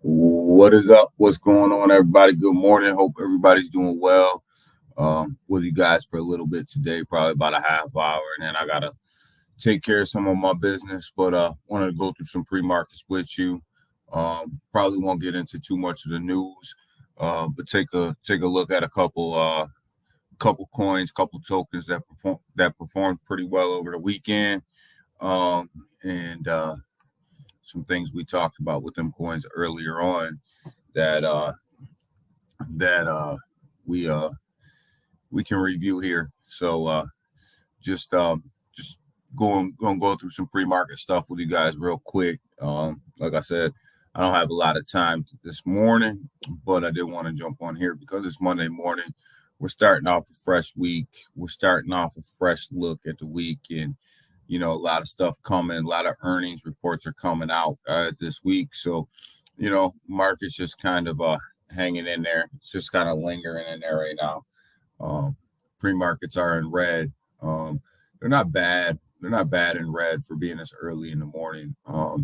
What is up? What's going on, everybody? Good morning. Hope everybody's doing well. With you guys for a little bit today, probably about a half hour, and then I gotta take care of some of my business. But wanted to go through some pre-markets with you. Probably won't get into too much of the news, but take a look at a couple coins, couple tokens that performed pretty well over the weekend. And some things we talked about with them coins earlier on that that we we can review here. So just going to go through some pre-market stuff with you guys real quick. Like I said, I don't have a lot of time this morning, but I did want to jump on here because it's Monday morning. We're starting off a fresh week. We're starting off a fresh look at the week, and a lot of stuff coming. A lot of earnings reports are coming out this week. So, market's just kind of hanging in there. It's just kind of lingering in there right now. Um, Pre-markets are in red. They're not bad. They're not bad in red for being this early in the morning.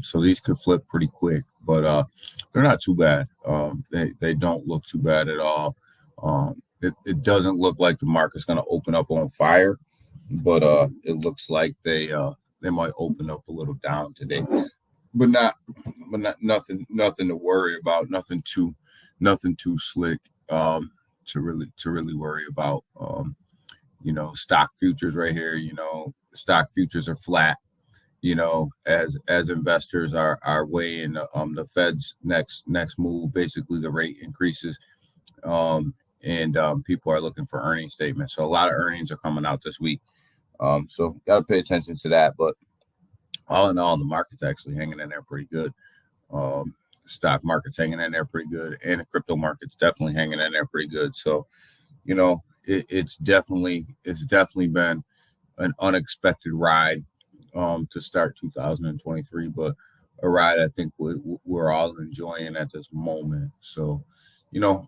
So these could flip pretty quick, but they're not too bad. They don't look too bad at all. It doesn't look like the market's going to open up on fire, but it looks like they might open up a little down today, but not nothing to worry about. Nothing too slick to really worry about. Stock futures right here. Stock futures are flat. As investors are weighing the Fed's next move, basically the rate increases, and people are looking for earnings statements. So a lot of earnings are coming out this week. So got to pay attention to that. But all in all, the market's actually hanging in there pretty good. Stock market's hanging in there pretty good, and the crypto market's definitely hanging in there pretty good. So, it's definitely been an unexpected ride to start 2023, but a ride I think we're all enjoying at this moment. So,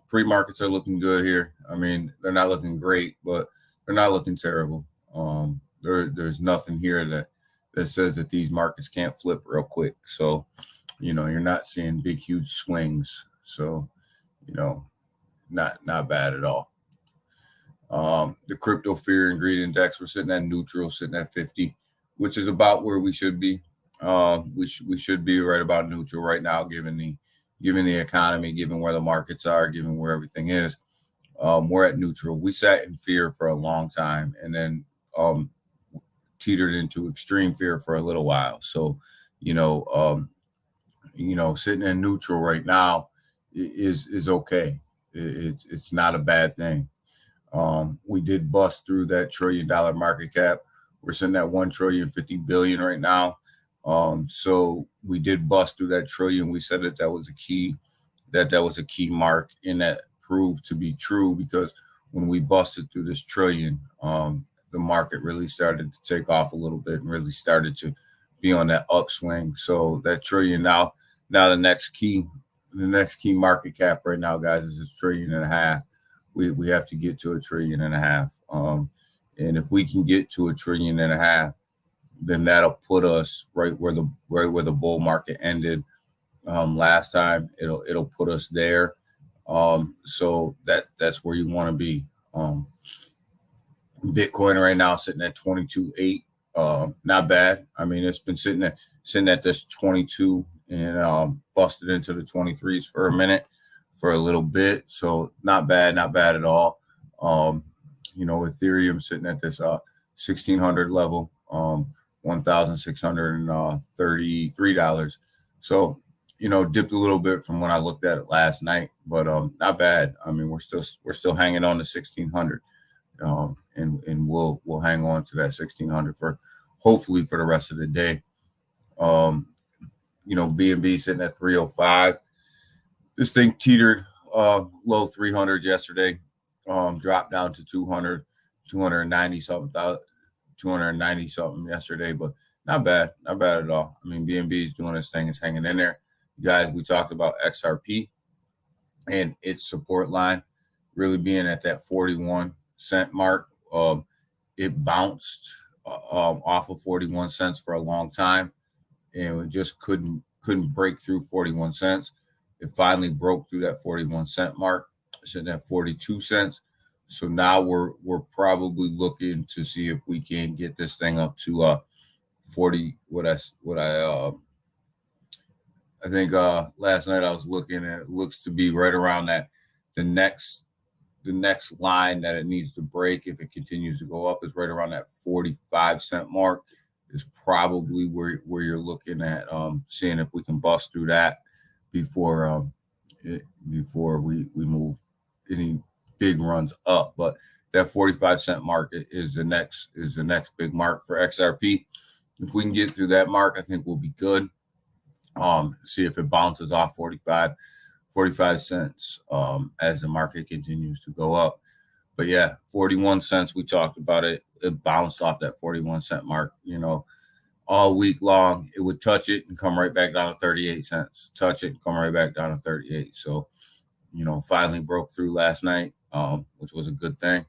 pre-markets are looking good here. I mean, they're not looking great, but they're not looking terrible. There's nothing here that says that these markets can't flip real quick. So, you're not seeing big, huge swings. So, you know, not bad at all. The crypto fear and greed index, we're sitting at neutral, sitting at 50, which is about where we should be. We should be right about neutral right now, given the economy, given where the markets are, given where everything is. We're at neutral. We sat in fear for a long time, and then teetered into extreme fear for a little while. So, you know, um, sitting in neutral right now is okay. It's not a bad thing. We did bust through that $1 trillion market cap. We're sitting at 1 trillion 50 billion right now. So we did bust through that trillion. We said that that was a key mark, and that proved to be true because when we busted through this trillion, the market really started to take off a little bit and really started to be on that upswing. So that trillion now the next key market cap right now, guys, is a trillion and a half. We have to get to a trillion and a half. And if we can get to a trillion and a half, then that'll put us right where the bull market ended last time. It'll put us there. So that's where you want to be. Bitcoin right now sitting at 22.8. Not bad. I mean, it's been sitting at this 22 and busted into the 23s for a minute, for a little bit. So not bad at all. Um, Ethereum sitting at this 1600 level, $1,633. So, dipped a little bit from when I looked at it last night, but not bad. I mean, we're still hanging on to 1600. And we'll hang on to that 1600 for hopefully for the rest of the day. Um, BNB sitting at 305. This thing teetered low 300s yesterday, dropped down to 200, 290 something, 290 something yesterday, but not bad at all. I mean, BNB is doing this thing, it's hanging in there. Guys, we talked about XRP and its support line really being at that 41 cent mark. It bounced off of 41 cents for a long time, and we just couldn't break through 41 cents. It finally broke through that 41-cent mark, sitting at 42 cents. So now we're probably looking to see if we can get this thing up to 40. I think last night I was looking and it looks to be right around that. The next line that it needs to break if it continues to go up is right around that 45-cent mark. Is probably where you're looking at seeing if we can bust through that before we move any big runs up. But that 45-cent mark is the next big mark for XRP. If we can get through that mark, I think we'll be good. See if it bounces off 45 cents as the market continues to go up. But yeah, 41 cents, we talked about it. It bounced off that 41-cent mark, all week long. It would touch it and come right back down to 38 cents. Touch it and come right back down to 38. So, finally broke through last night, which was a good thing.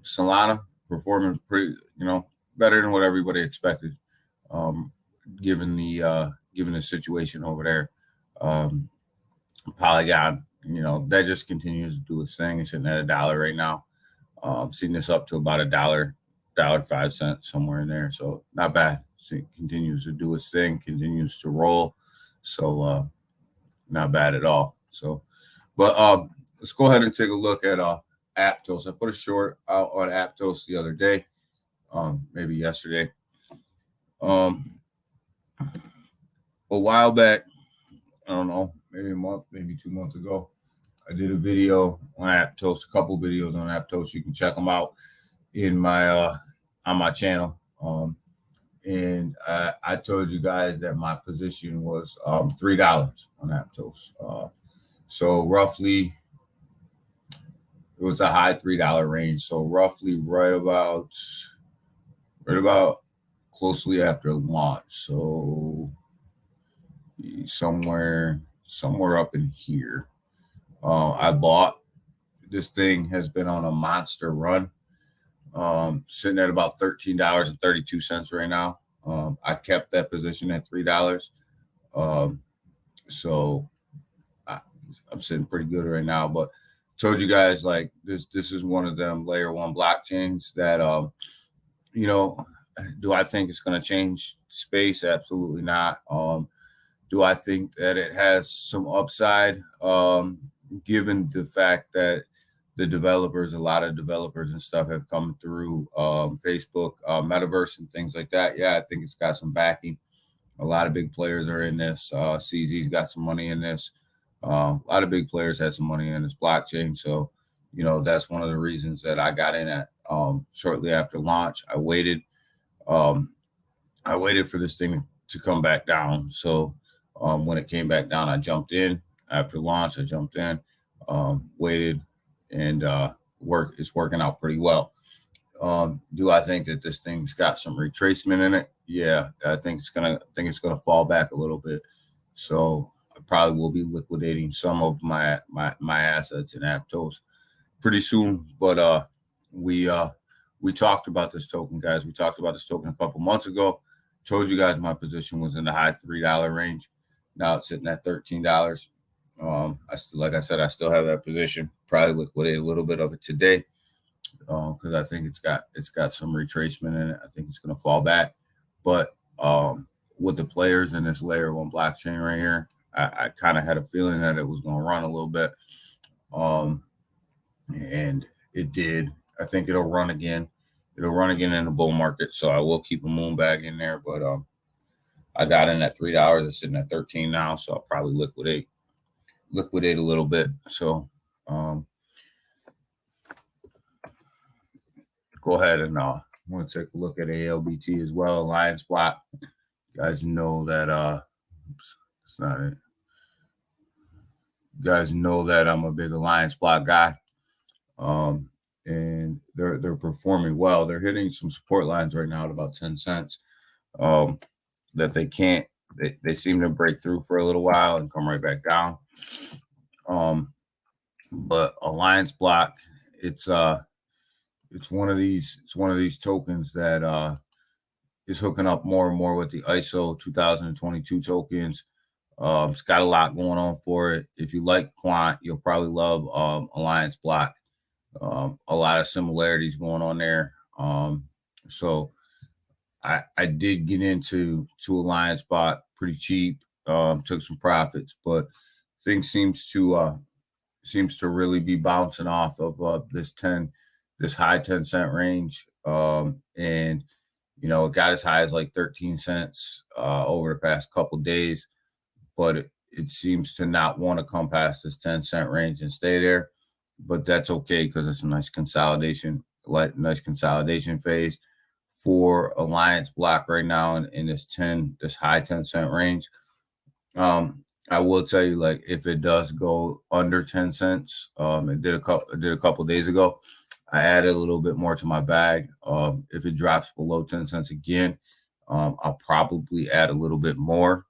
Solana performing pretty, better than what everybody expected, given the situation over there. Polygon, that just continues to do its thing. It's sitting at $1 right now. Seeing this up to about $1.05 somewhere in there. So not bad. So it continues to do its thing, continues to roll. So not bad at all. So, but let's go ahead and take a look at Aptos. I put a short out on Aptos the other day, maybe yesterday. A while back, I don't know, maybe a month, maybe 2 months ago, I did a video on Aptos, a couple videos on Aptos. You can check them out in my on my channel. And I told you guys that my position was $3 on Aptos. So roughly, it was a high $3 range. So roughly right about closely after launch. So somewhere up in here. I bought. This thing has been on a monster run, sitting at about $13.32 right now. I've kept that position at $3. So I'm sitting pretty good right now. But told you guys, like, this is one of them layer one blockchains that do I think it's going to change space? Absolutely not. Do I think that it has some upside, given the fact that a lot of developers and stuff have come through Facebook, Metaverse, and things like that? Yeah, I think it's got some backing. A lot of big players are in this. CZ's got some money in this. A lot of big players had some money in this blockchain. So, that's one of the reasons that I got in at shortly after launch. I waited for this thing to come back down. So when it came back down, I jumped in. After launch, I jumped in, waited, and it's working out pretty well. Do I think that this thing's got some retracement in it? Yeah, I think it's gonna fall back a little bit. So I probably will be liquidating some of my assets in Aptos pretty soon. But we talked about this token, guys. We talked about this token a couple months ago. Told you guys my position was in the high $3 range. Now it's sitting at $13. Like I said, I still have that position. Probably liquidate a little bit of it today because I think it's got some retracement in it. I think it's going to fall back. But with the players in this layer one blockchain right here, I kind of had a feeling that it was going to run a little bit, and it did. I think it'll run again. It'll run again in the bull market. So I will keep a moon bag in there, but I got in at $3. It's sitting at 13 now, so I'll probably liquidate a little bit. So go ahead and I want to take a look at ALBT as well. Alliance Block. You guys know that it's not it. You guys know that I'm a big Alliance Block guy. And they're performing well. They're hitting some support lines right now at about 10 cents. That they seem to break through for a little while and come right back down. But Alliance Block, it's one of these tokens that is hooking up more and more with the ISO 2022 tokens. It's got a lot going on for it. If you like quant, you'll probably love Alliance Block. A lot of similarities going on there. So I did get into Alliance Block pretty cheap. Took some profits, but things seems to really be bouncing off of this high 10-cent range. And it got as high as like 13 cents over the past couple days, but it seems to not want to come past this 10-cent range and stay there. But that's okay because it's a nice consolidation phase for Alliance Block right now in this high 10-cent range. I will tell you, like, if it does go under 10 cents, it did a couple days ago. I added a little bit more to my bag. If it drops below 10 cents again, I'll probably add a little bit more.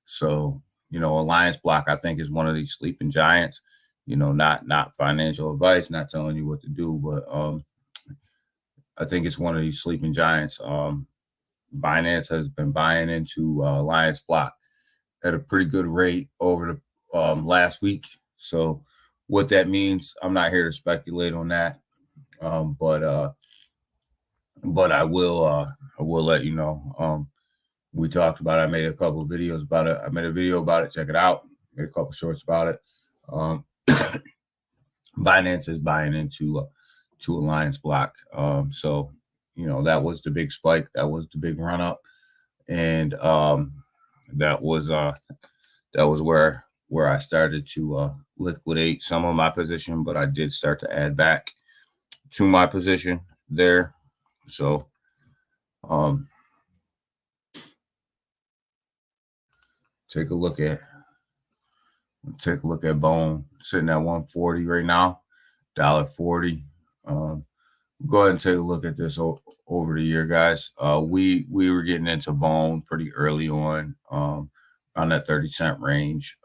So Alliance Block, I think, is one of these sleeping giants. Not financial advice, not telling you what to do, but I think it's one of these sleeping giants. Binance has been buying into Alliance Block at a pretty good rate over the last week. So what that means, I'm not here to speculate on that. But I will let you know. We talked about it. I made a couple of videos about it. I made a video about it. Check it out. Made a couple of shorts about it. Binance is buying into Alliance Block. So that was the big spike. That was the big run up, and that was where I started to liquidate some of my position, but I did start to add back to my position there. So take a look at Bone sitting at 140 right now, $1.40. Go ahead and take a look at this over the year, guys. We were getting into Bone pretty early on, around that 30-cent range.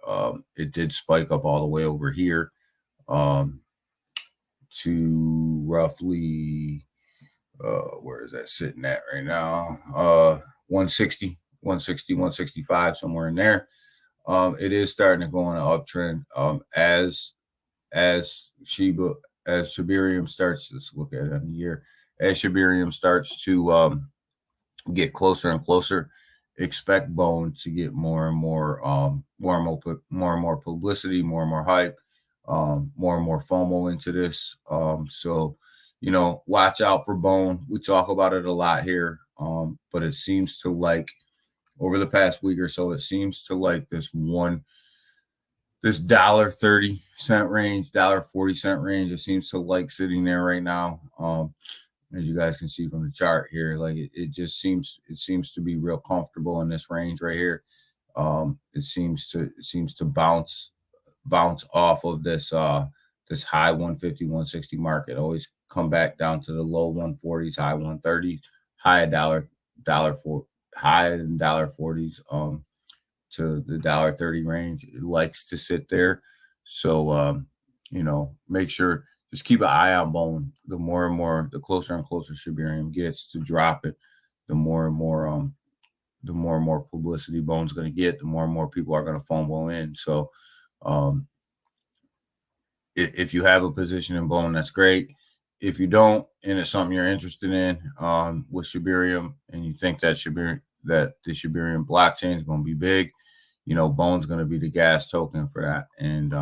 It did spike up all the way over here to roughly where is that sitting at right now? 160, 165, somewhere in there. It is starting to go on an uptrend as Shibarium starts. Let's look at it in a year. As Shibarium starts to get closer and closer, expect Bone to get more and more publicity, more and more hype, more and more FOMO into this. So watch out for Bone. We talk about it a lot here, but it seems to like over the past week or so, it seems to like this $1.30 range, $1.40 range. It seems to like sitting there right now. As you guys can see from the chart here, like it seems to be real comfortable in this range right here. It seems to bounce off of this high 150, 160 market. Always come back down to the low 140s, high 130s, high $1.40s to the $1.30 range. It likes to sit there. So make sure, just keep an eye on Bone. The more and more, the closer and closer Shibarium gets to drop it, the more and more publicity Bone's going to get, the more and more people are going to FOMO in. So if you have a position in Bone, that's great. If you don't, and it's something you're interested in with Shibarium, and you think that the Shibarium blockchain is going to be big, Bone's going to be the gas token for that, and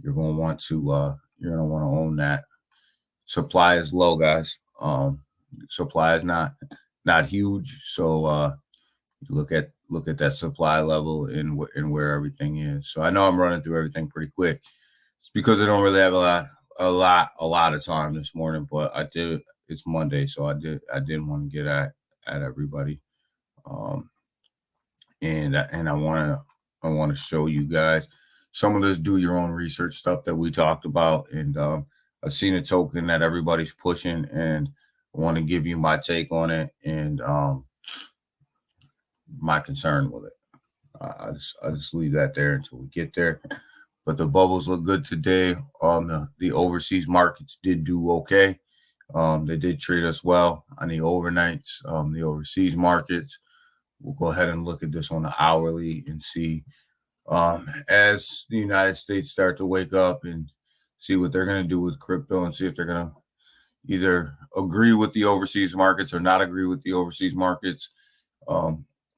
you're going to want to own that. Supply is low, guys. Supply is not huge, so look at that supply level and where everything is. So I know I'm running through everything pretty quick. It's because I don't really have a lot of time this morning, but I did. It's Monday, so I didn't want to get at everybody. And I want to show you guys some of this do your own research stuff that we talked about. And I've seen a token that everybody's pushing, and I want to give you my take on it and my concern with it. I just leave that there until we get there. But the bubbles look good today. The overseas markets did do okay. They did treat us well on the overnights. The overseas markets we'll go ahead and look at this on the hourly and see as the United States start to wake up and see what they're going to do with crypto and see if they're going to either agree with the overseas markets or not agree with the overseas markets.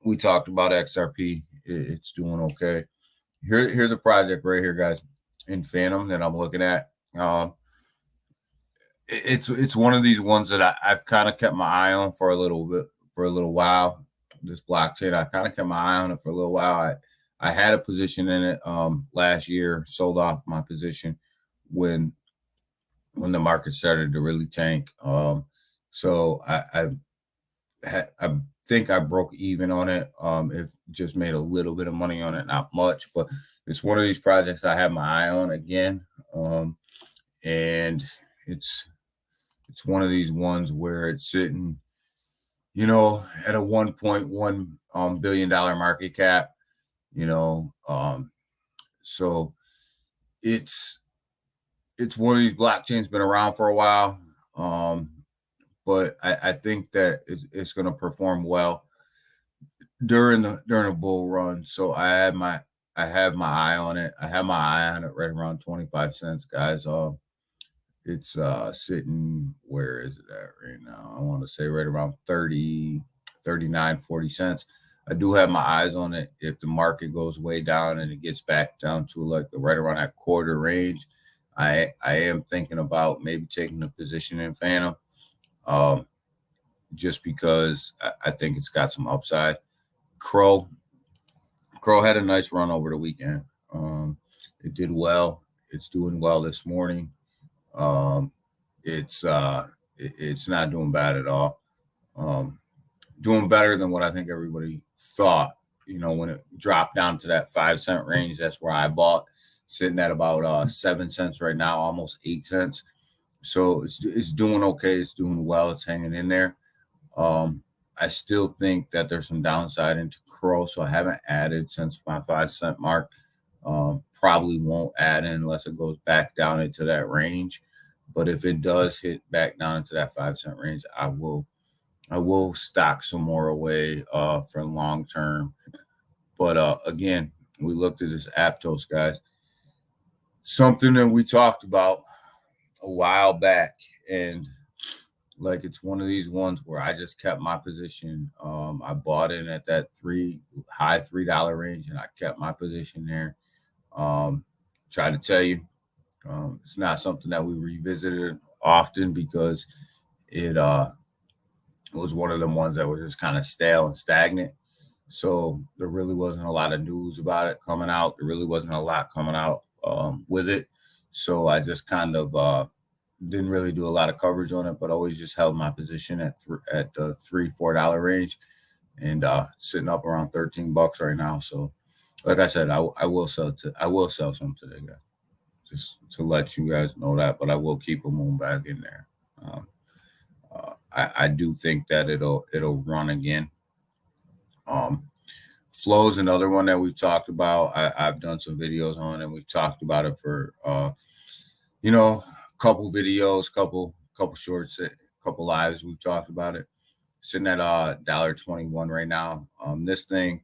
We talked about XRP. It's doing okay. Here's a project right here, guys, in Phantom that I'm looking at. It's one of these ones that I've kind of kept my eye on for a little while. This blockchain, I kind of kept my eye on it for a little while. I had a position in it last year, sold off my position when the market started to really tank. So I think I broke even on it. It just made a little bit of money on it, not much, but it's one of these projects I have my eye on again. And it's one of these ones where it's sitting, at a $1.1 billion market cap, so it's one of these blockchains been around for a while. But I think that it's going to perform well during a bull run. So I have my eye on it. I have my eye on it right around 25 cents, guys. It's sitting, where is it at right now? I want to say right around 30, 39, 40 cents. I do have my eyes on it. If the market goes way down and it gets back down to like right around that quarter range, I am thinking about maybe taking a position in Phantom, just because I think it's got some upside. Crow had a nice run over the weekend. It did well. It's doing well this morning. It's not doing bad at all. Doing better than what I think everybody thought. When it dropped down to that 5-cent range, that's where I bought, sitting at about 7 cents right now, almost 8 cents. So it's doing okay. It's doing well. It's hanging in there. I still think that there's some downside into Crow, so I haven't added since my 5-cent mark. Probably won't add in unless it goes back down into that range. But if it does hit back down into that 5-cent range, I will stock some more away for long term. But again, we looked at this Aptos, guys. Something that we talked about a while back, and like it's one of these ones where I just kept my position. I bought in at that high $3 range, and I kept my position there. Try to tell you, it's not something that we revisited often because it was one of them ones that was just kind of stale and stagnant. So there really wasn't a lot of news about it coming out. There really wasn't a lot coming out with it. So I just kind of didn't really do a lot of coverage on it, but always just held my position at the $3-4 range, and sitting up around $13 right now. So, like I said, I will sell some today, guys. Just to let you guys know that, but I will keep a moon bag in there. I do think that it'll run again. Flow is another one that we've talked about. I've done some videos on, and we've talked about it for couple videos, couple shorts, couple lives. We've talked about it. Sitting at $1.21 right now. This thing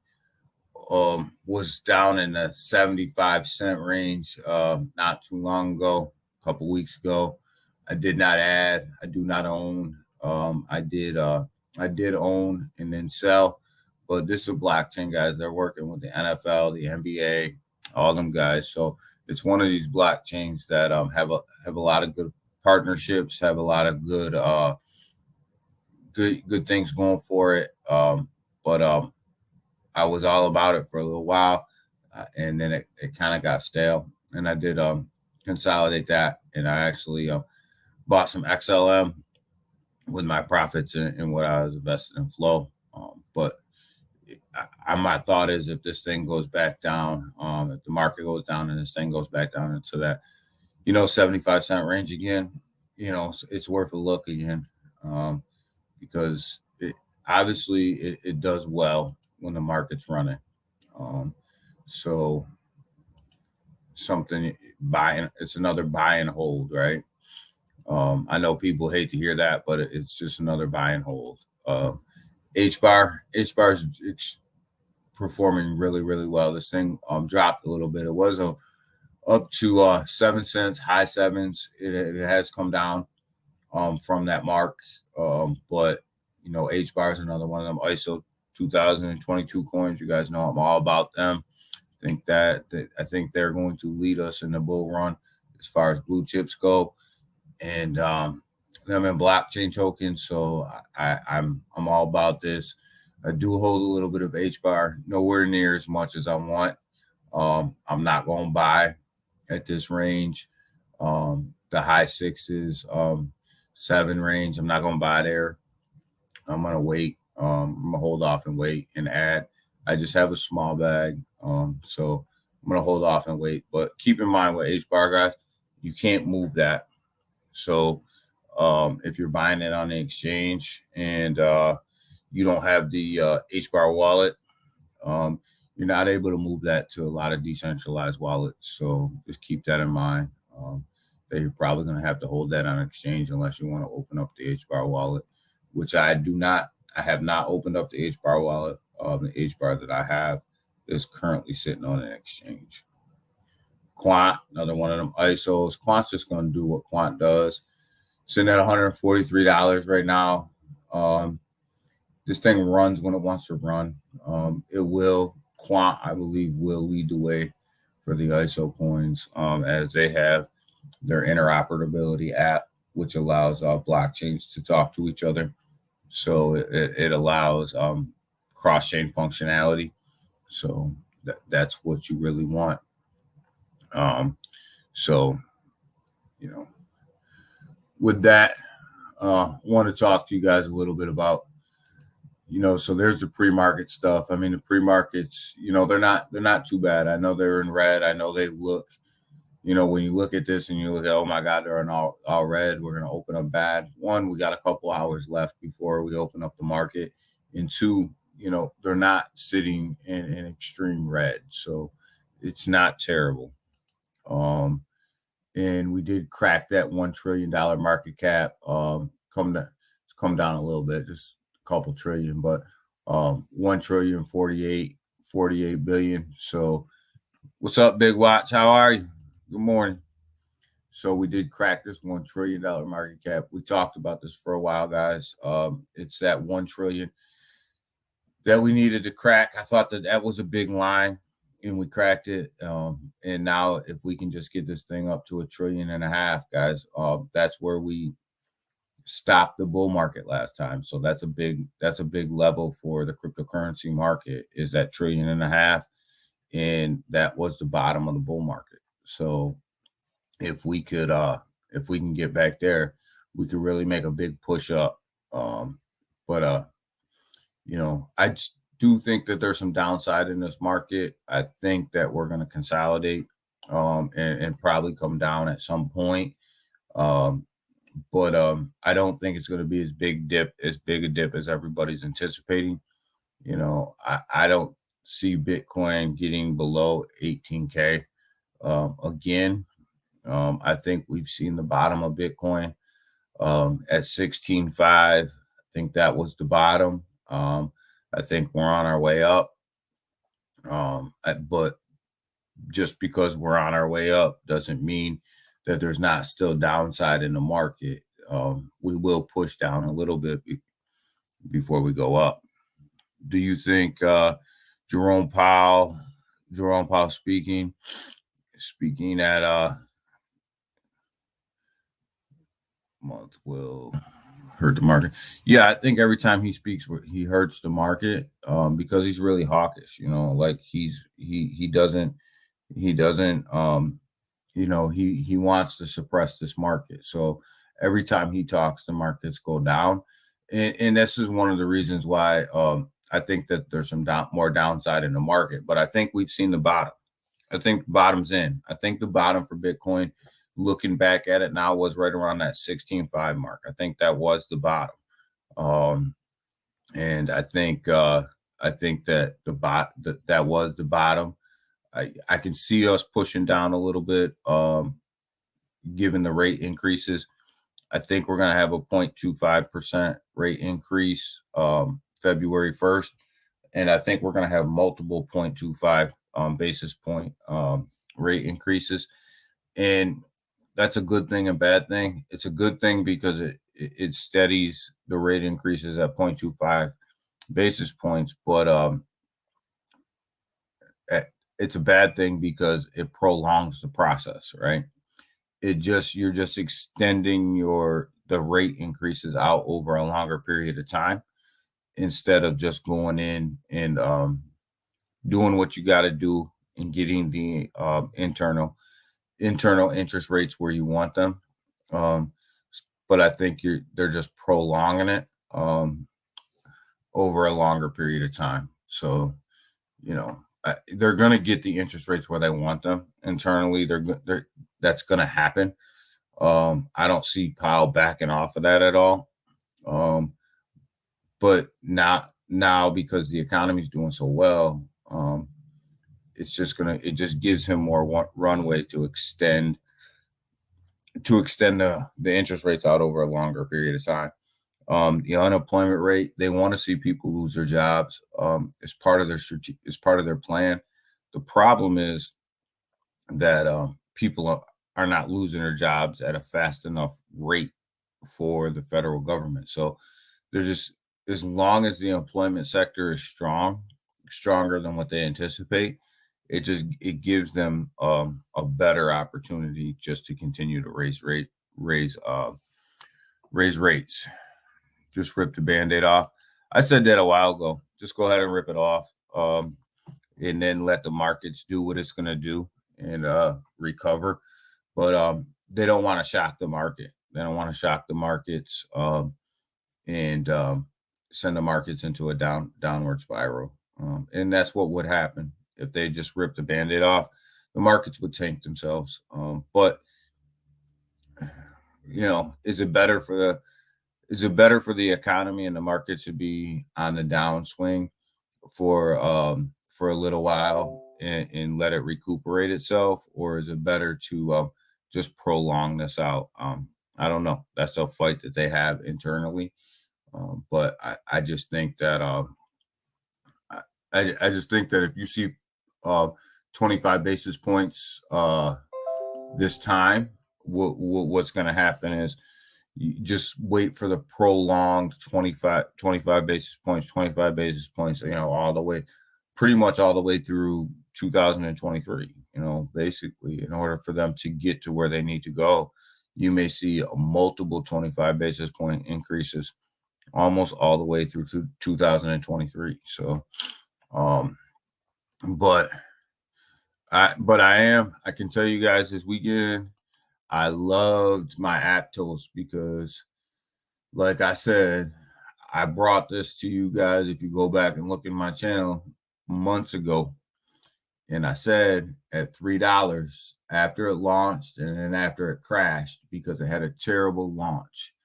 was down in the 75-cent range not too long ago, a couple weeks ago. I did not add. I do not own. I did own and then sell, but this is a blockchain, guys. They're working with the NFL, the NBA, all them guys. So it's one of these blockchains that have a lot of good partnerships, have a lot of good good things going for it. But I was all about it for a little while, and then it kind of got stale. And I did consolidate that, and I actually bought some XLM with my profits in what I was invested in Flow. But my thought is, if this thing goes back down, if the market goes down and this thing goes back down into that 75-cent range again, it's worth a look again, because obviously it does well when the market's running. So something buying, it's another buy and hold, right? I know people hate to hear that, but it's just another buy and hold. H bar is performing really, really well. This thing dropped a little bit. It was up to 7 cents, high sevens. It has come down from that mark. But H bar is another one of them ISO 2022 coins. You guys know I'm all about them. I think they're going to lead us in the bull run as far as blue chips go, and them in blockchain tokens. So I'm all about this. I do hold a little bit of H bar, nowhere near as much as I want. I'm not going to buy at this range. The high sixes, seven range, I'm not going to buy there. I'm going to wait. I'm going to hold off and wait and add. I just have a small bag. So I'm going to hold off and wait. But keep in mind with H bar, guys, you can't move that. So if you're buying it on the exchange and you don't have the H bar wallet, you're not able to move that to a lot of decentralized wallets. So just keep that in mind. That you're probably going to have to hold that on exchange unless you want to open up the H bar wallet, which I do not. I have not opened up the H bar wallet. The H bar that I have is currently sitting on an exchange. Quant, another one of them ISOs. Quant's just going to do what Quant does. Sitting at $143 right now. This thing runs when it wants to run. It will. Quant, I believe, will lead the way for the ISO coins, as they have their interoperability app, which allows blockchains to talk to each other. So it allows cross-chain functionality. So that's what you really want. So with that, I want to talk to you guys a little bit about, so there's the pre-market stuff. I mean, the pre-markets, they're not too bad. I know they're in red. I know they look, when you look at this and you look at, oh my God, they're in all red. We're going to open up bad. One, we got a couple hours left before we open up the market. And two, they're not sitting in extreme red. So it's not terrible. And we did crack that $1 trillion market cap. Come down a little bit, just a couple trillion, but 1,048 billion. So what's up, Big Watch? How are you? Good morning. So we did crack this $1 trillion market cap. We talked about this for a while, guys. It's that 1 trillion that we needed to crack. I thought that was a big line, and we cracked it. And now if we can just get this thing up to 1.5 trillion, guys, that's where we stopped the bull market last time. So that's a big level for the cryptocurrency market, is that 1.5 trillion. And that was the bottom of the bull market. So if we can get back there, we could really make a big push up. I just do think that there's some downside in this market. I think that we're going to consolidate and probably come down at some point. But I don't think it's going to be as big a dip as everybody's anticipating. I don't see Bitcoin getting below 18K again. I think we've seen the bottom of Bitcoin at 16.5. I think that was the bottom. I think we're on our way up. But just because we're on our way up doesn't mean that there's not still downside in the market. We will push down a little bit before we go up. Do you think Jerome Powell speaking at month will hurt the market? Yeah, I think every time he speaks, he hurts the market because he's really hawkish. Like he doesn't he wants to suppress this market. So every time he talks, the markets go down, and this is one of the reasons why I think that there's some more downside in the market. But I think we've seen the bottom. I think the bottom's in. I think the bottom for Bitcoin, looking back at it now, was right around that 16.5 mark. I think that was the bottom. And I think that that was the bottom. I can see us pushing down a little bit, given the rate increases. I think we're going to have a 0.25% rate increase February 1st. And I think we're going to have multiple 0.25 basis point rate increases. And that's a good thing and bad thing. It's a good thing because it steadies the rate increases at 0.25 basis points, but it's a bad thing because it prolongs the process, right? You're just extending the rate increases out over a longer period of time instead of just going in and doing what you got to do and getting the internal interest rates where you want them. But I think they're just prolonging it over a longer period of time. So, they're going to get the interest rates where they want them internally. That's going to happen. I don't see Powell backing off of that at all. But now because the economy is doing so well, it just gives him more runway to extend the interest rates out over a longer period of time. The unemployment rate, they want to see people lose their jobs. It's part of their plan. The problem is that people are not losing their jobs at a fast enough rate for the federal government. So they're just, as long as the employment sector is stronger than what they anticipate, it gives them a better opportunity just to continue to raise rates. Just rip the Band-Aid off. I said that a while ago. Just go ahead and rip it off, and then let the markets do what it's going to do and recover. But they don't want to shock the market. They don't want to shock the markets and send the markets into a downward spiral. And that's what would happen if they just ripped the Band-Aid off. The markets would tank themselves. But is it better for the economy and the market to be on the downswing for a little while and let it recuperate itself, or is it better to just prolong this out? I don't know. That's a fight that they have internally, but I just think that I just think that if you see 25 basis points this time, what's going to happen is you just wait for the prolonged 25 basis points, pretty much all the way through 2023. Basically, in order for them to get to where they need to go, you may see multiple 25 basis point increases almost all the way through 2023. So, but I can tell you guys this weekend, I loved my Aptos because, like I said, I brought this to you guys. If you go back and look in my channel months ago, and I said at $3 after it launched and then after it crashed because it had a terrible launch.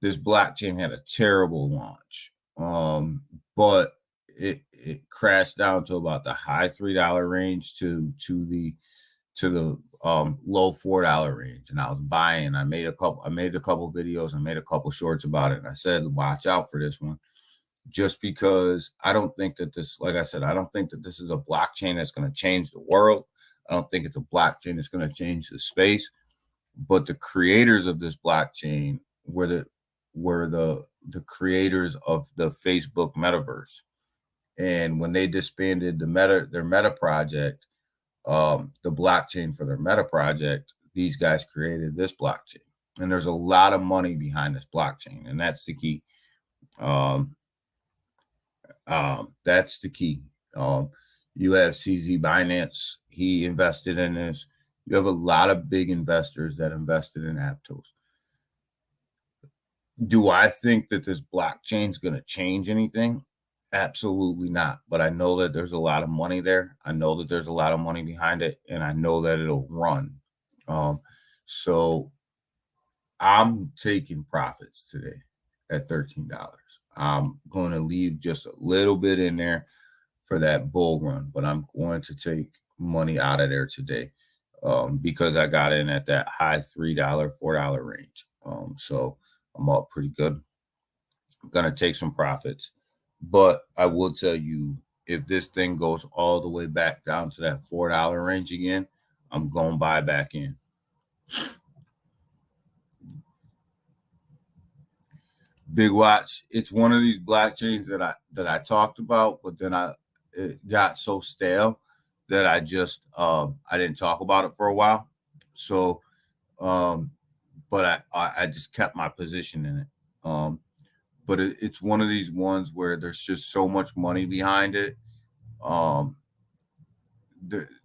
This blockchain had a terrible launch, but it crashed down to about the high $3 range to the low $4 range, and I was buying. I made a couple videos. I made a couple shorts about it, and I said, watch out for this one, just because I don't think that this, like I said, I don't think that this is a blockchain that's going to change the world. I don't think it's a blockchain that's going to change the space. But the creators of this blockchain were the creators of the Facebook metaverse, and when they disbanded their Meta project, the blockchain for their Meta project, these guys created this blockchain, and there's a lot of money behind this blockchain, and that's the key. That's the key. You have CZ Binance, he invested in this. You have a lot of big investors that invested in Aptos. Do I think that this blockchain is going to change anything? Absolutely not. But I know that there's a lot of money there. I know that there's a lot of money behind it, and I know that it'll run. So I'm taking profits today at $13. I'm going to leave just a little bit in there for that bull run, but I'm going to take money out of there today because I got in at that high $3, $4 range. So I'm up pretty good. I'm going to take some profits. But I will tell you, if this thing goes all the way back down to that $4 range again, I'm going to buy back in. Big Watch, it's one of these blockchains that I talked about, but then it got so stale that I just I didn't talk about it for a while. So um but I just kept my position in it. But it's one of these ones where there's just so much money behind it. Um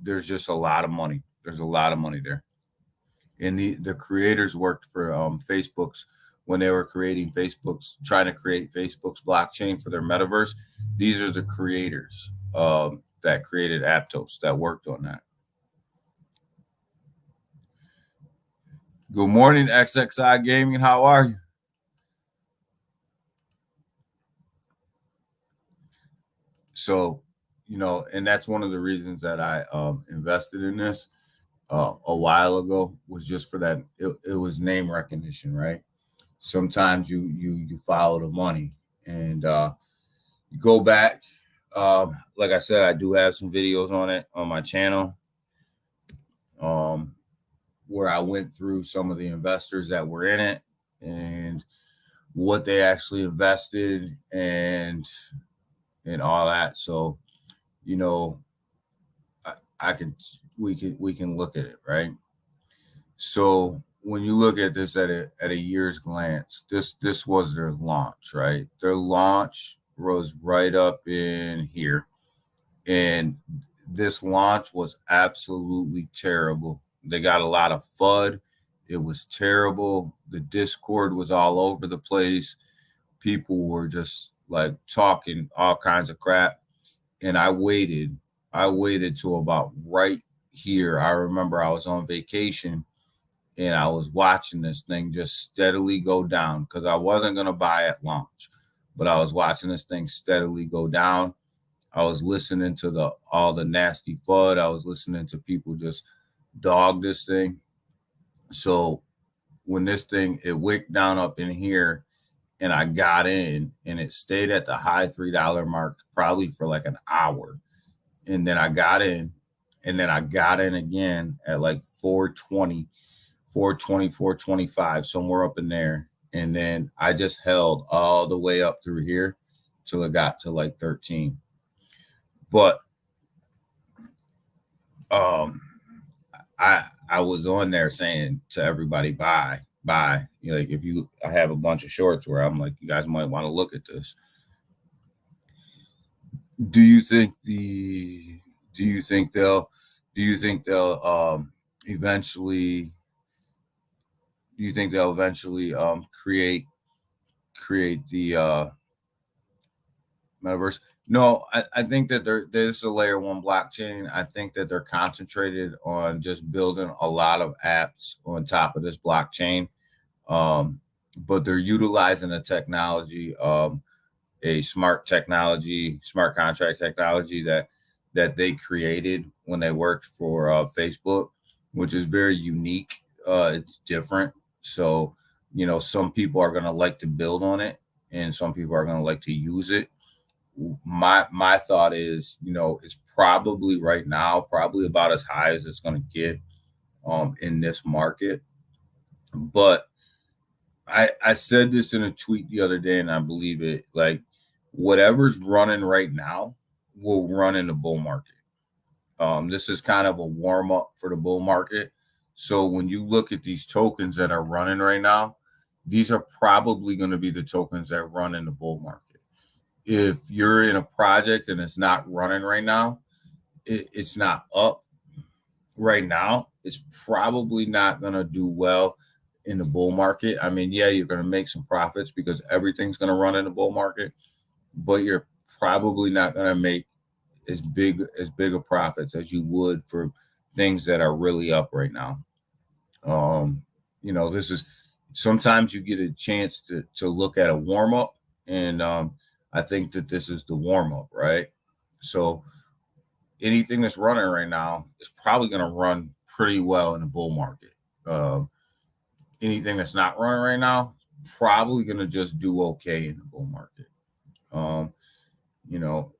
there's just a lot of money. There's a lot of money there. And the creators worked for Facebook's when they were creating Facebook's trying to create Facebook's blockchain for their metaverse. These are the creators that created Aptos that worked on that. Good morning, XXI Gaming. How are you? So, and that's one of the reasons that I invested in this a while ago was just for that. It was name recognition, right? Sometimes you follow the money, and you go back. Like I said, I do have some videos on it on my channel, where I went through some of the investors that were in it and what they actually invested and all that. So, you know, I can we can look at it, right? So when you look at this at a year's glance, this was their launch, right? Their launch was right up in here, and this launch was absolutely terrible. They got a lot of FUD. It was terrible. The Discord was all over the place. People were just like talking all kinds of crap. And I waited. I waited till about right here. I remember I was on vacation and I was watching this thing just steadily go down because I wasn't going to buy at launch, but I was watching this thing steadily go down. I was listening to all the nasty FUD. I was listening to people just dog this thing. So when this thing it wicked down up in here and I got in and it stayed at the high $3 mark probably for like an hour. And then I got in and then I got in again at like 420, 420, 425, somewhere up in there. And then I just held all the way up through here till it got to like 13. But I was on there saying to everybody, buy. Like if I have a bunch of shorts where I'm like, you guys might want to look at this. Do you think they'll eventually create the metaverse? No, I think that there's a layer one blockchain. I think that they're concentrated on just building a lot of apps on top of this blockchain. But they're utilizing a technology, a smart contract technology that they created when they worked for Facebook, which is very unique. It's different. So, some people are going to like to build on it and some people are going to like to use it. My thought is, it's probably right now, probably about as high as it's going to get in this market. But I said this in a tweet the other day, and I believe it. Like, whatever's running right now will run in the bull market. This is kind of a warm up for the bull market. So when you look at these tokens that are running right now, these are probably going to be the tokens that run in the bull market. If you're in a project and it's not running right now, it's not up right now, it's probably not going to do well in the bull market. I mean, yeah, you're going to make some profits because everything's going to run in the bull market, but you're probably not going to make as big of profits as you would for things that are really up right now. This is sometimes you get a chance to look at a warm up, and I think that this is the warm up, right? So anything that's running right now is probably going to run pretty well in the bull market. Anything that's not running right now, probably going to just do okay in the bull market. you know,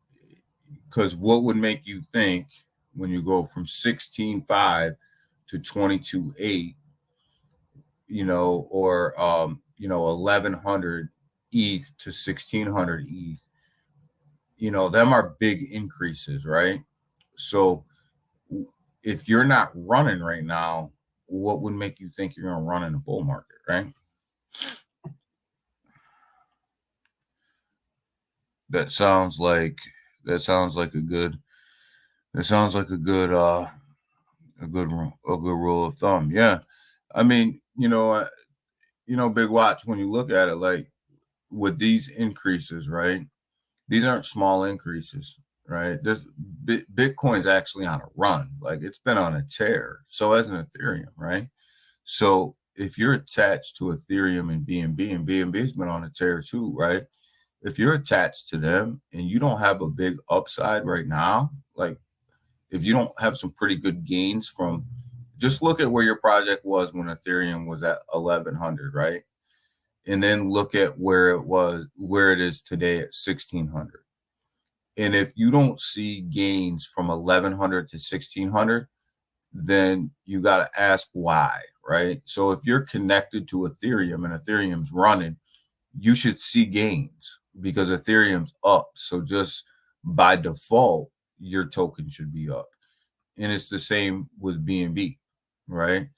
because what would make you think when you go from 16.5 to 22.8, or 1100 ETH to 1600 ETH, them are big increases, right? So if you're not running right now, what would make you think you're going to run in a bull market, right? That sounds like that sounds like a good that sounds like a good rule of thumb. Yeah. I mean, Big Watch, when you look at it, like with these increases, right? These aren't small increases, right? This Bitcoin's actually on a run. Like it's been on a tear. So as an Ethereum, right? So if you're attached to Ethereum and BNB, and BNB's been on a tear too, right? If you're attached to them and you don't have a big upside right now, like if you don't have some pretty good gains from, just look at where your project was when Ethereum was at 1100, right? And then look at where it is today at 1600. And if you don't see gains from 1100 to 1600, then you got to ask why, right? So if you're connected to Ethereum and Ethereum's running, you should see gains because Ethereum's up. So just by default, your token should be up. And it's the same with BNB, right?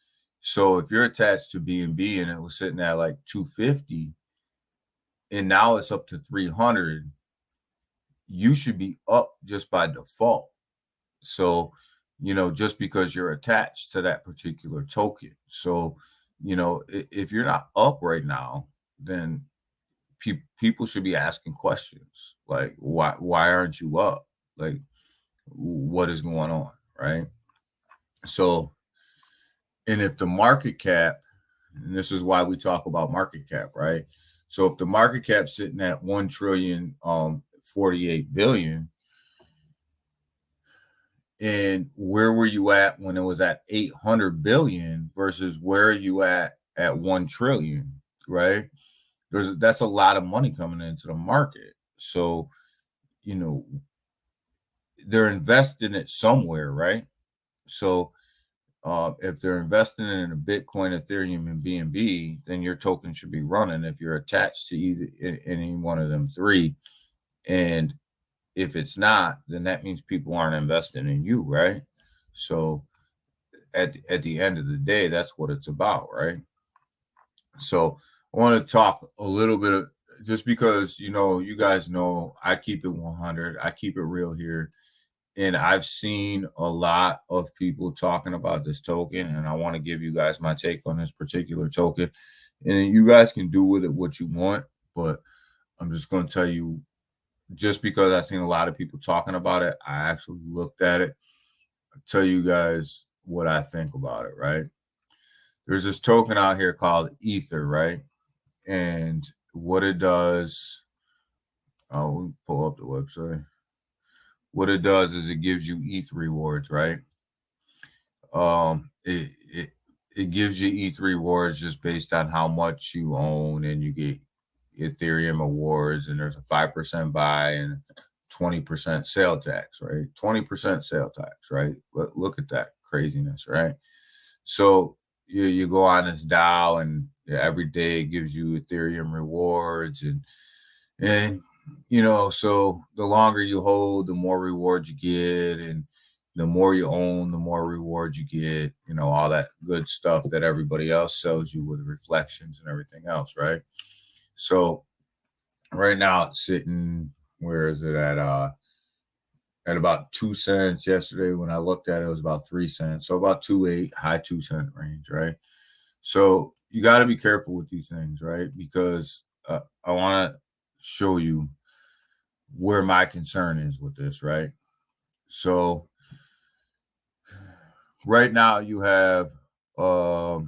So if you're attached to BNB and it was sitting at like 250 and now it's up to 300, you should be up just by default. So, just because you're attached to that particular token. So, if you're not up right now, then people should be asking questions like, why aren't you up? Like, what is going on, right? So, and if the market cap, and this is why we talk about market cap, right? So if the market cap's sitting at 1 trillion 48 billion, and where were you at when it was at 800 billion versus where are you at 1 trillion, right? That's a lot of money coming into the market. So, they're investing it somewhere, right? So if they're investing in a Bitcoin, Ethereum, and BNB, then your token should be running if you're attached to either any one of them three. And if it's not, then that means people aren't investing in you, right? So at the end of the day, that's what it's about, right? So I want to talk a little bit of, just because you guys know I keep it 100, I keep it real here. And I've seen a lot of people talking about this token, and I want to give you guys my take on this particular token. And you guys can do with it what you want, but I'm just going to tell you, just because I've seen a lot of people talking about it, I actually looked at it. I'll tell you guys what I think about it, right? There's this token out here called Ether, right? And what it does, we'll pull up the website. What it does is it gives you ETH rewards, right? It gives you ETH rewards just based on how much you own, and you get Ethereum awards, and there's a 5% buy and 20% sale tax, right? 20% sale tax, right? Look at that craziness, right? So you go on this DAO, and every day it gives you Ethereum rewards, and so the longer you hold, the more rewards you get, and the more you own, the more rewards you get, all that good stuff that everybody else sells you with reflections and everything else, right? So right now it's sitting, where is it at about 2 cents. Yesterday when I looked at it, it was about 3 cents. So about 2.8, high 2 cent range, right? So you got to be careful with these things, right? Because I want to show you where my concern is with this, right? So right now you have a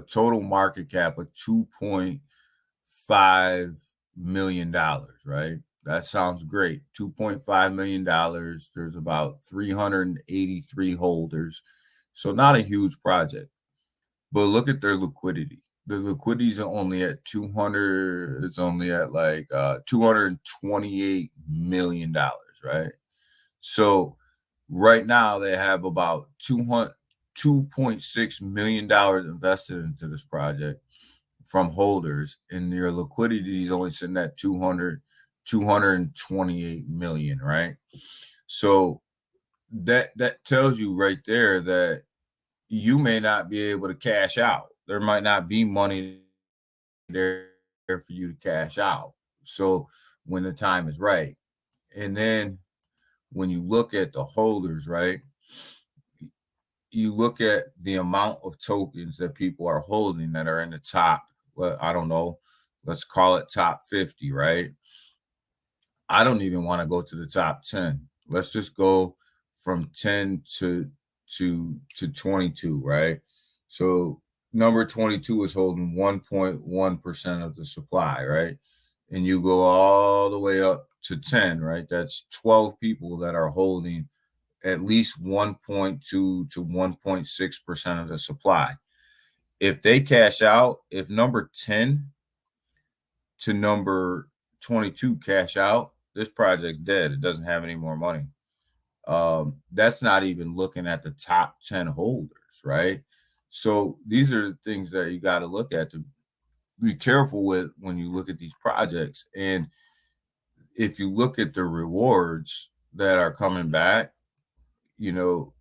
total market cap of $2.5 million, right? That sounds great. $2.5 million. There's about 383 holders. So not a huge project. But look at their liquidity. the liquidity is only at 200. It's only at like $228 million, right? So right now they have about 2.6 million dollars invested into this project from holders, and your liquidity is only sitting at 228 million, right? So that tells you right there that you may not be able to cash out. There might not be money there for you to cash out. So when the time is right. And then when you look at the holders, right? You look at the amount of tokens that people are holding that are in the top, well, I don't know, let's call it top 50, right? I don't even want to go to the top 10. Let's just go from 10 to 22, right? So number 22 is holding 1.1% of the supply, right? And you go all the way up to 10, right? That's 12 people that are holding at least 1.2 to 1.6% of the supply. If they cash out, if number 10 to number 22 cash out, this project's dead. It doesn't have any more money. That's not even looking at the top 10 holders, right? So these are the things that you got to look at to be careful with when you look at these projects. And if you look at the rewards that are coming back, you know,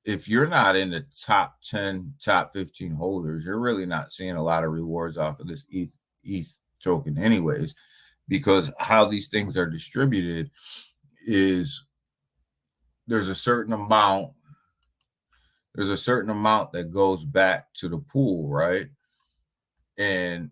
if you're not in the top 10, top 15 holders, you're really not seeing a lot of rewards off of this ETH token, anyways, because how these things are distributed is there's a certain amount that goes back to the pool, right? And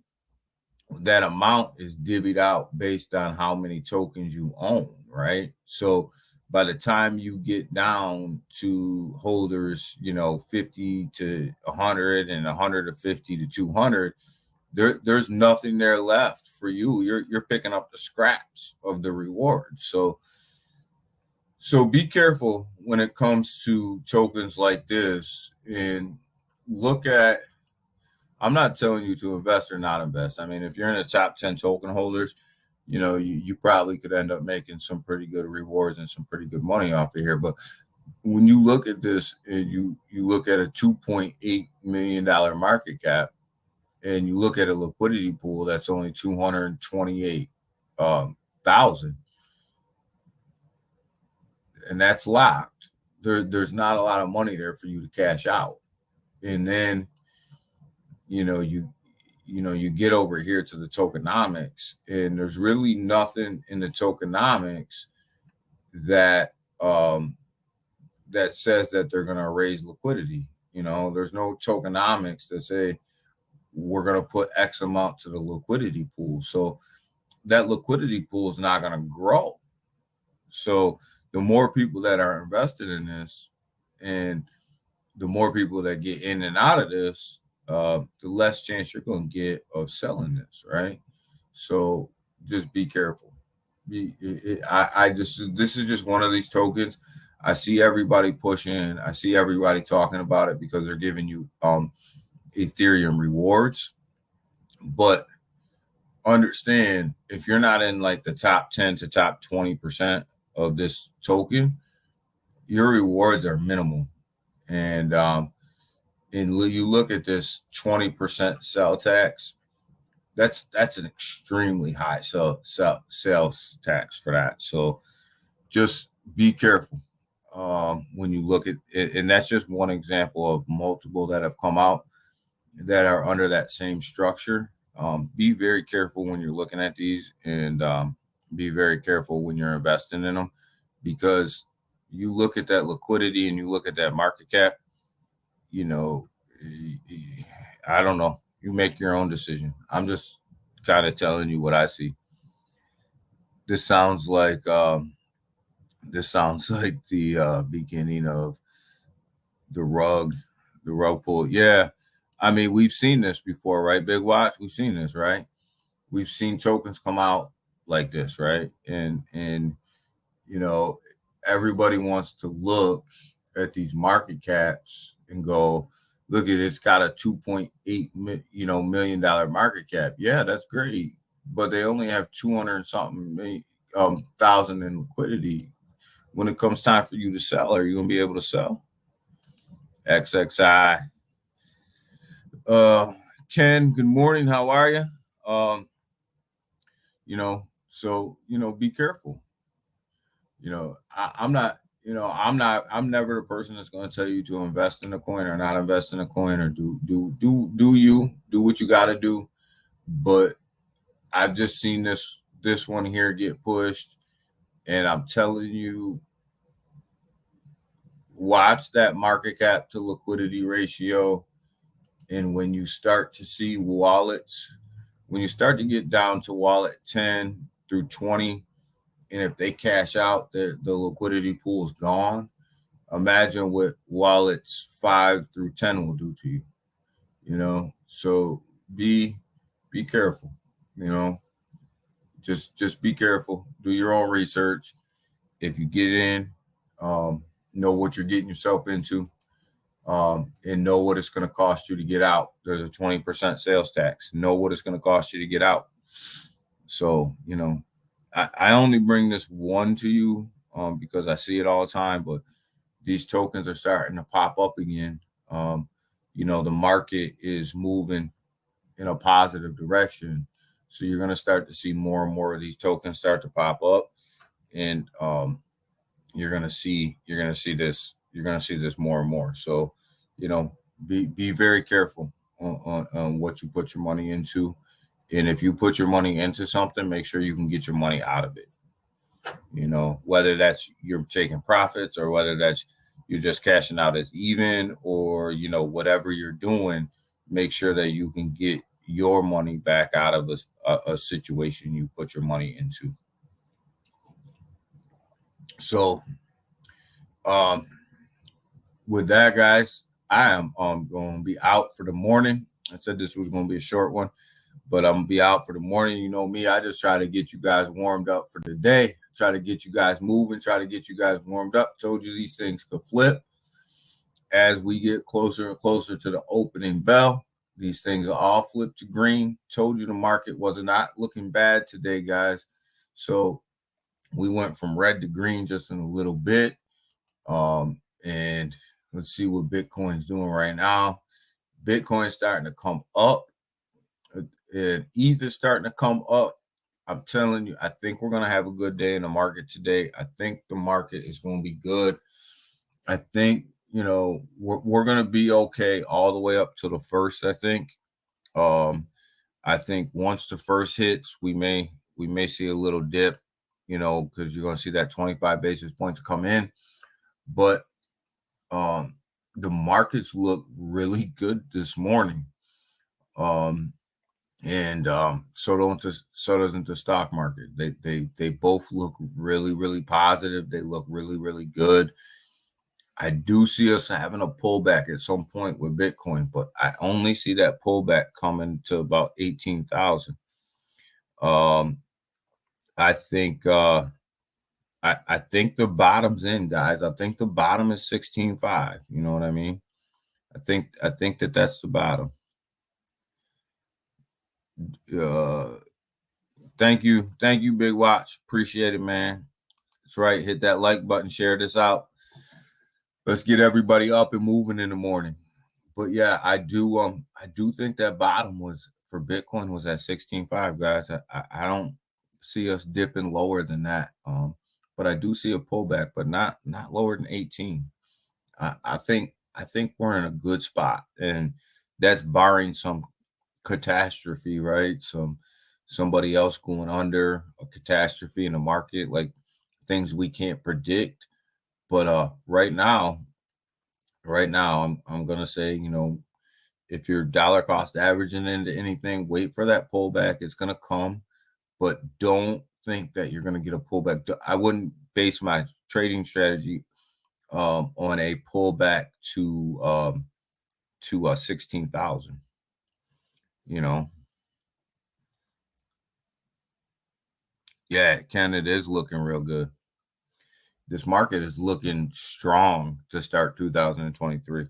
that amount is divvied out based on how many tokens you own, right? So by the time you get down to holders, 50 to 100 and 150 to 200, there's nothing there left for you. You're picking up the scraps of the reward. So be careful when it comes to tokens like this, and look at, I'm not telling you to invest or not invest. I mean, if you're in the top 10 token holders, you probably could end up making some pretty good rewards and some pretty good money off of here. But when you look at this and you look at a $2.8 million market cap, and you look at a liquidity pool that's only 228,000, and that's locked. There's not a lot of money there for you to cash out. And then you get over here to the tokenomics, and there's really nothing in the tokenomics that that says that they're going to raise liquidity. There's no tokenomics that say we're going to put X amount to the liquidity pool. So that liquidity pool is not going to grow. So the more people that are invested in this, and the more people that get in and out of this, the less chance you're going to get of selling this, right? So just be careful. This is just one of these tokens. I see everybody pushing. I see everybody talking about it because they're giving you Ethereum rewards. But understand, if you're not in like the top 10 to top 20% of this token, your rewards are minimal. And you look at this 20% sell tax, that's an extremely high sales tax for that. So just be careful when you look at it. And that's just one example of multiple that have come out that are under that same structure. Be very careful when you're looking at these, and be very careful when you're investing in them, because you look at that liquidity and you look at that market cap, I don't know. You make your own decision. I'm just kind of telling you what I see. This sounds like the beginning of the rug pull. Yeah, I mean, we've seen this before, right? Big Watch, we've seen this, right? We've seen tokens come out like this, right? And everybody wants to look at these market caps and go, look at it's got a 2.8 million dollar market cap. Yeah, that's great, but they only have 200 and something million, thousand in liquidity. When it comes time for you to sell, are you gonna be able to sell? XXI. Ken, good morning. How are you? Um, be careful. I'm not, I'm never the person that's going to tell you to invest in a coin or not invest in a coin or do what you got to do. But I've just seen this one here get pushed, and I'm telling you, watch that market cap to liquidity ratio. And when you start to see wallets, when you start to get down to wallet 10 through 20, and if they cash out, the liquidity pool is gone. Imagine what wallets 5 through 10 will do to you. So be careful. Just be careful. Do your own research. If you get in, know what you're getting yourself into, and know what it's going to cost you to get out. There's a 20% sales tax. Know what it's going to cost you to get out. So, I only bring this one to you because I see it all the time, but these tokens are starting to pop up again. The market is moving in a positive direction. So you're going to start to see more and more of these tokens start to pop up. And you're going to see this more and more. So, be very careful on what you put your money into. And if you put your money into something, make sure you can get your money out of it. Whether that's you're taking profits or whether that's you're just cashing out as even, or, whatever you're doing, make sure that you can get your money back out of a situation you put your money into. So, with that, guys, I am going to be out for the morning. I said this was going to be a short one, but I'm going to be out for the morning. You know me, I just try to get you guys warmed up for the day, try to get you guys moving, try to get you guys warmed up. Told you these things could flip as we get closer and closer to the opening bell. These things are all flipped to green. Told you the market was not looking bad today, guys. So we went from red to green just in a little bit. And let's see what Bitcoin's doing right now. Bitcoin's starting to come up, and ETH's starting to come up. I'm telling you, I think we're going to have a good day in the market today. I think the market is going to be good. I think, we're going to be okay all the way up to the first, I think. I think once the first hits, we may see a little dip, because you're going to see that 25 basis points come in. But the markets look really good this morning. And so doesn't the stock market. They both look really, really positive. They look really, really good. I do see us having a pullback at some point with Bitcoin, but I only see that pullback coming to about 18,000. I think I think the bottom's in, guys. I think the bottom is 16.5. You know what I mean? I think that's the bottom. Thank you, Big Watch. Appreciate it, man. That's right. Hit that like button. Share this out. Let's get everybody up and moving in the morning. But yeah, I do think that bottom was for Bitcoin was at 16.5, guys. I don't see us dipping lower than that. But I do see a pullback, but not lower than 18. I think we're in a good spot, and that's barring some catastrophe, right? Somebody else going under, a catastrophe in the market, like things we can't predict. But right now, I'm gonna say, if you're dollar cost averaging into anything, wait for that pullback. It's gonna come, but don't think that you're gonna get a pullback. I wouldn't base my trading strategy on a pullback to 16,000. Yeah, Canada is looking real good. This market is looking strong to start 2023.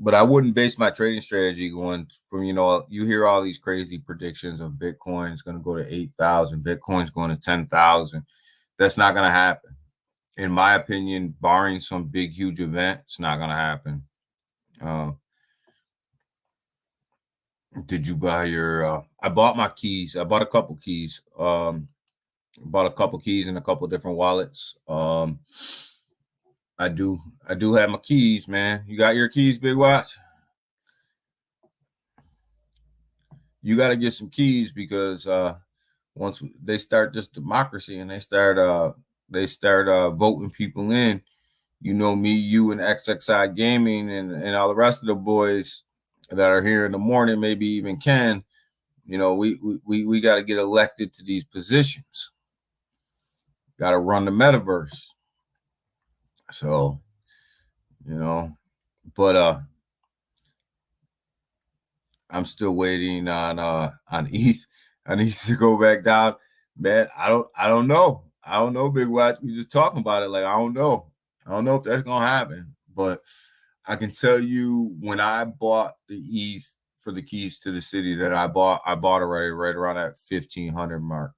but I wouldn't base my trading strategy going from, you hear all these crazy predictions of Bitcoin's going to go to 8,000, Bitcoin's going to 10,000. That's not going to happen. In my opinion, barring some big, huge event, it's not going to happen. Did you buy your, I bought my keys. I bought a couple keys. Bought a couple keys in a couple different wallets. I do have my keys, man. You got your keys, Big Watch? You got to get some keys because once they start this democracy and they start voting people in, me, you, and XXI Gaming and all the rest of the boys that are here in the morning, maybe even Ken, we got to get elected to these positions. Got to run the metaverse. So, but I'm still waiting on ETH. I need to go back down, man. I don't know. I don't know, Big Watch. We just talking about it. Like, I don't know. I don't know if that's gonna happen. But I can tell you when I bought the ETH for the keys to the city that I bought already right around that 1,500 mark.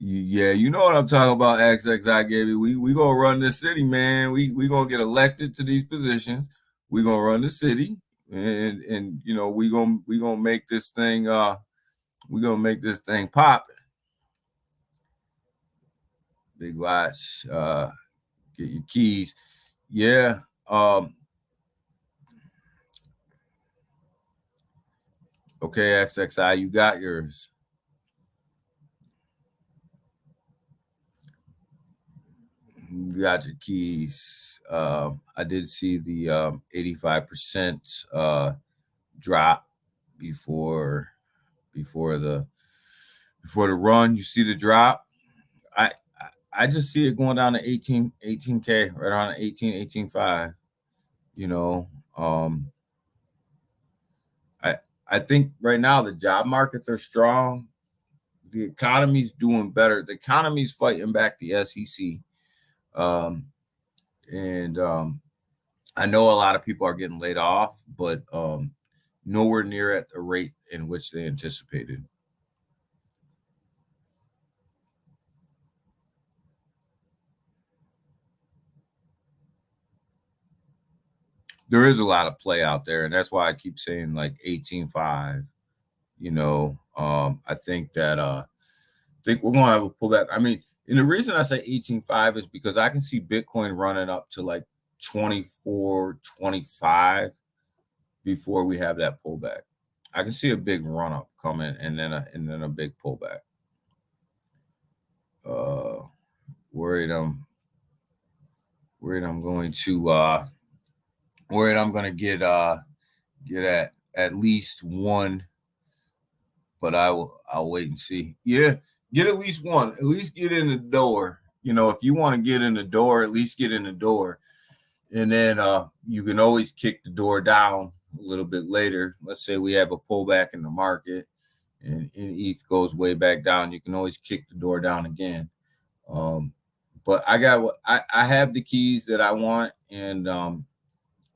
Yeah, you know what I'm talking about, XXI Gaby. We gonna run this city, man. We gonna get elected to these positions. We gonna run the city, and we gonna make this thing popping. Big Watch, get your keys. Yeah. Okay, XXI, you got yours. You got your keys. I did see the 85% drop before the run. You see the drop. I just see it going down to 18K, right around 18.5. I think right now the job markets are strong. The economy's doing better. The economy's fighting back the SEC. And I know a lot of people are getting laid off, but nowhere near at the rate in which they anticipated. There is a lot of play out there, and that's why I keep saying like 18.5. I think that we're gonna have a pullback. I mean, and the reason I say 18.5 is because I can see Bitcoin running up to like 24, 25 before we have that pullback. I can see a big run up coming and then a big pullback. Worried I'm going to get at least one, but I'll wait and see. Yeah, get at least one. At least get in the door. If you want to get in the door, at least get in the door. And then you can always kick the door down a little bit later. Let's say we have a pullback in the market and ETH goes way back down. You can always kick the door down again. But I have the keys that I want. And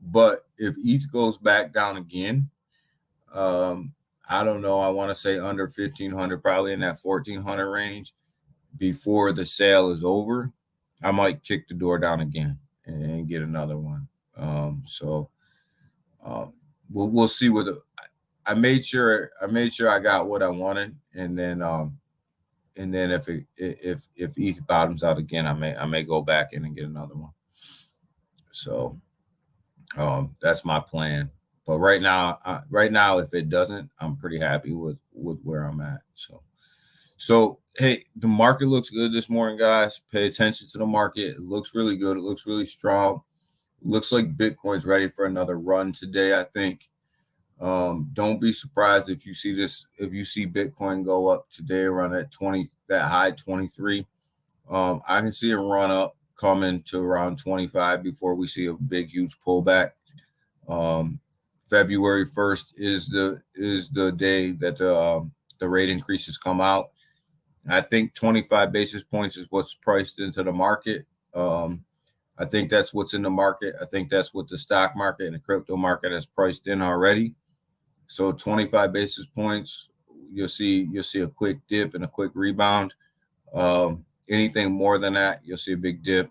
but if ETH goes back down again, I don't know. I want to say under 1,500, probably in that 1,400 range before the sale is over. I might kick the door down again and get another one. We'll see what I made sure I got what I wanted, and then if ETH bottoms out again, I may go back in and get another one. So that's my plan. But right now, if it doesn't, I'm pretty happy with where I'm at. So hey, the market looks good this morning, guys. Pay attention to the market. It looks really good. It looks really strong. It looks like Bitcoin's ready for another run today, I think. Don't be surprised if you see Bitcoin go up today around that high 23. I can see a run up coming to around 25 before we see a big, huge pullback. February 1st is the day that the rate increases come out. I think 25 basis points is what's priced into the market. I think that's what's in the market. I think that's what the stock market and the crypto market has priced in already. So 25 basis points, you'll see a quick dip and a quick rebound. Anything more than that, you'll see a big dip.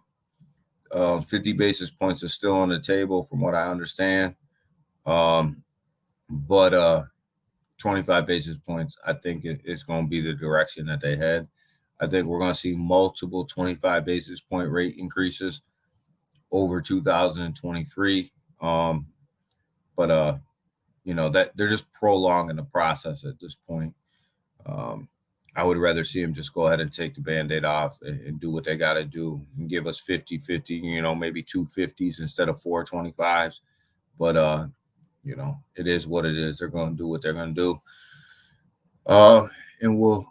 50 basis points is still on the table from what I understand. But 25 basis points, I think it's going to be the direction that they head. I think we're going to see multiple 25 basis point rate increases over 2023. But that they're just prolonging the process at this point. I would rather see them just go ahead and take the Band-Aid off and do what they got to do and give us 50-50, maybe 250s instead of 425s. But it is what it is. They're going to do what they're going to do. And we'll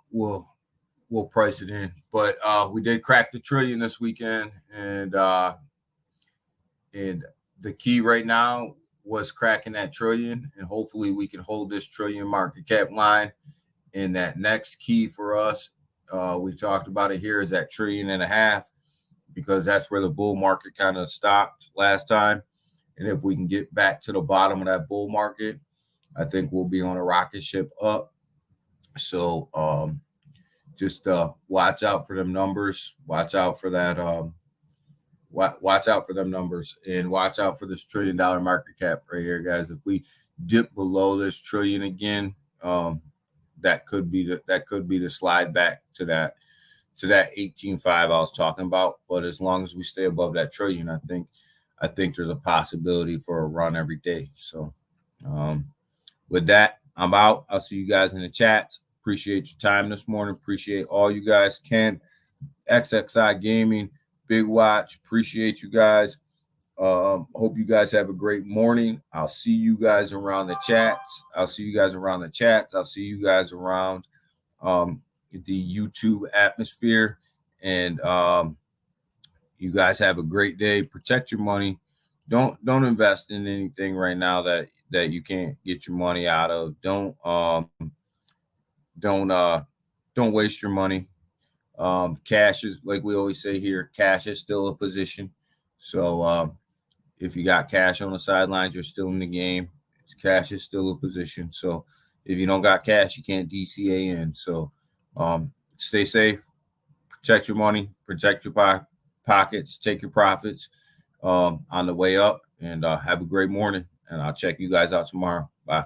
price it in. But we did crack the trillion this weekend, and the key right now was cracking that trillion, and hopefully we can hold this trillion market cap line. And that next key for us, we talked about it here, is that $1.5 trillion, because that's where the bull market kind of stopped last time. And if we can get back to the bottom of that bull market, I think we'll be on a rocket ship up. So just watch out for them numbers. Watch out for that. Watch out for them numbers, and watch out for this $1 trillion market cap right here, guys. If we dip below this trillion again, that could be the slide back to that 18.5 I was talking about. But as long as we stay above that trillion, I think there's a possibility for a run every day. So with that, I'm out. I'll see you guys in the chats. Appreciate your time this morning. Appreciate all you guys. Ken, XXI Gaming, Big Watch. Appreciate you guys. Hope you guys have a great morning. I'll see you guys around the chats. I'll see you guys around the YouTube atmosphere. And you guys have a great day. Protect your money. Don't invest in anything right now that you can't get your money out of. Don't waste your money. Cash is, like we always say here, cash is still a position. So if you got cash on the sidelines, you're still in the game. Cash is still a position. So if you don't got cash, you can't DCA in. So stay safe, protect your money, protect your pockets, take your profits on the way up, and have a great morning. And I'll check you guys out tomorrow. Bye.